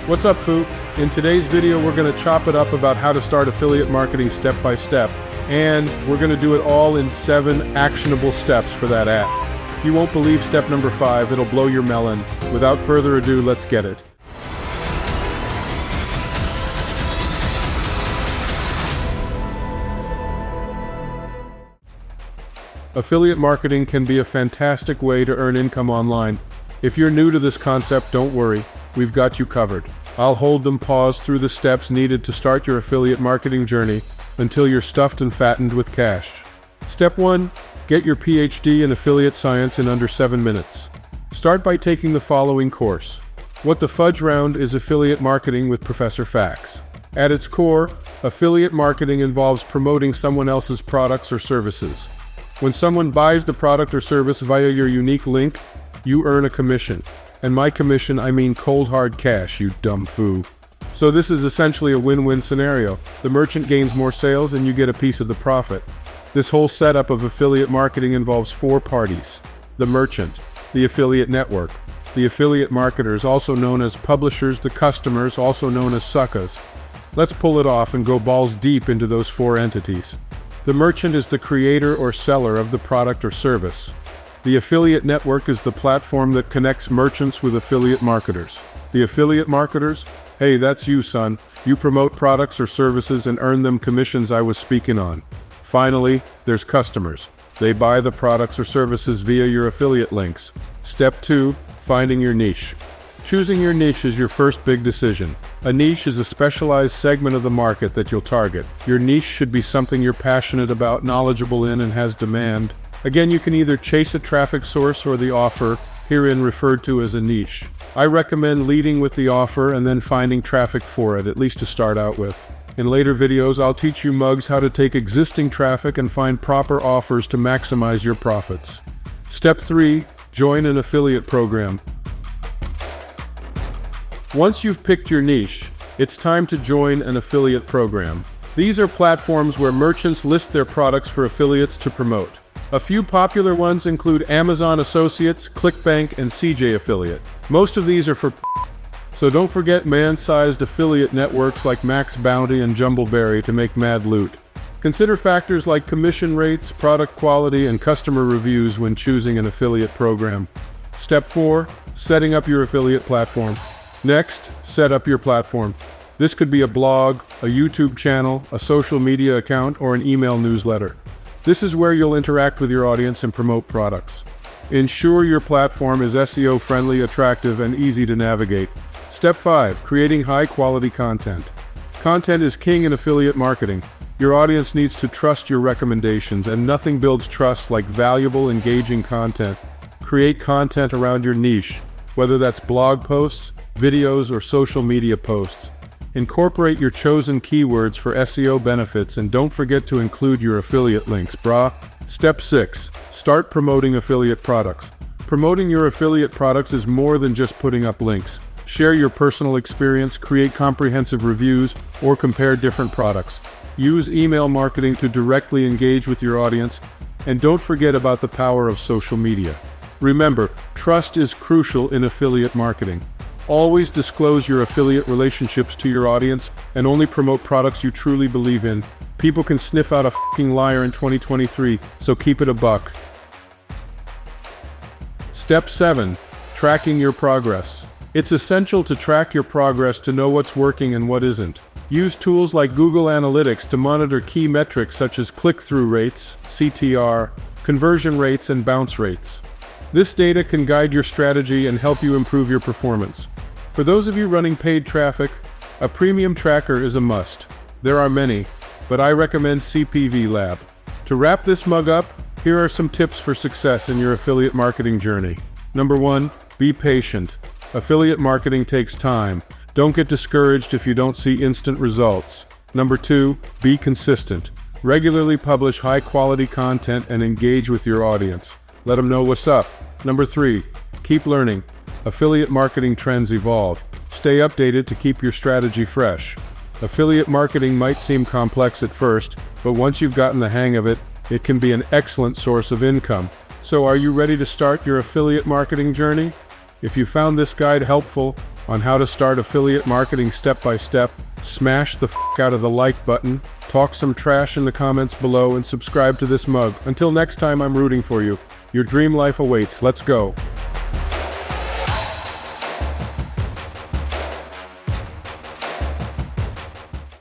What's up, Foo? In today's video, we're going to chop it up about how to start affiliate marketing step by step, and we're going to do it all in 7 actionable steps for that ad. You won't believe step number 5, it'll blow your melon. Without further ado, let's get it. Affiliate marketing can be a fantastic way to earn income online. If you're new to this concept, don't worry, we've got you covered. I'll hold them paused through the steps needed to start your affiliate marketing journey until you're stuffed and fattened with cash. Step 1. Get your PhD in affiliate science in under 7 minutes. Start by taking the following course. What the Fudge Round is affiliate marketing with Professor Fax. At its core, affiliate marketing involves promoting someone else's products or services. When someone buys the product or service via your unique link, you earn a commission. And by commission, I mean cold hard cash, you dumb foo. So this is essentially a win-win scenario. The merchant gains more sales and you get a piece of the profit. This whole setup of affiliate marketing involves 4 parties. The merchant, the affiliate network, the affiliate marketers, also known as publishers, the customers, also known as suckers. Let's pull it off and go balls deep into those 4 entities. The merchant is the creator or seller of the product or service. The affiliate network is the platform that connects merchants with affiliate marketers. The affiliate marketers? Hey, that's you, son. You promote products or services and earn them commissions I was speaking on. Finally, there's customers. They buy the products or services via your affiliate links. Step 2, finding your niche. Choosing your niche is your first big decision. A niche is a specialized segment of the market that you'll target. Your niche should be something you're passionate about, knowledgeable in, and has demand. Again, you can either chase a traffic source or the offer, herein referred to as a niche. I recommend leading with the offer and then finding traffic for it, at least to start out with. In later videos, I'll teach you mugs how to take existing traffic and find proper offers to maximize your profits. Step 3, join an affiliate program. Once you've picked your niche, it's time to join an affiliate program. These are platforms where merchants list their products for affiliates to promote. A few popular ones include Amazon Associates, ClickBank, and CJ Affiliate. Most of these are for so don't forget man-sized affiliate networks like Max Bounty and Jumbleberry to make mad loot. Consider factors like commission rates, product quality, and customer reviews when choosing an affiliate program. Step 4, setting up your affiliate platform. Next, set up your platform. This could be a blog, a YouTube channel, a social media account, or an email newsletter. This is where you'll interact with your audience and promote products. Ensure your platform is SEO friendly, attractive, and easy to navigate. Step 5, creating high-quality content. Content is king in affiliate marketing. Your audience needs to trust your recommendations, and nothing builds trust like valuable, engaging content. Create content around your niche, whether that's blog posts, videos, or social media posts. Incorporate your chosen keywords for SEO benefits, and don't forget to include your affiliate links, brah. Step 6, start promoting affiliate products. Promoting your affiliate products is more than just putting up links. Share your personal experience, create comprehensive reviews, or compare different products. Use email marketing to directly engage with your audience, and don't forget about the power of social media. Remember, trust is crucial in affiliate marketing. Always disclose your affiliate relationships to your audience and only promote products you truly believe in. People can sniff out a fucking liar in 2023, so keep it a buck. Step 7, tracking your progress. It's essential to track your progress to know what's working and what isn't. Use tools like Google Analytics to monitor key metrics such as click-through rates, CTR, conversion rates, and bounce rates. This data can guide your strategy and help you improve your performance. For those of you running paid traffic, a premium tracker is a must. There are many, but I recommend CPV Lab. To wrap this mug up, here are some tips for success in your affiliate marketing journey. Number 1, be patient. Affiliate marketing takes time. Don't get discouraged if you don't see instant results. Number 2, be consistent. Regularly publish high-quality content and engage with your audience. Let them know what's up. Number 3, keep learning. Affiliate marketing trends evolve. Stay updated to keep your strategy fresh. Affiliate marketing might seem complex at first, but once you've gotten the hang of it, it can be an excellent source of income. So are you ready to start your affiliate marketing journey? If you found this guide helpful, on how to start affiliate marketing step by step, smash the out of the like button, talk some trash in the comments below, and subscribe to this mug. Until next time, I'm rooting for you. Your dream life awaits. Let's go.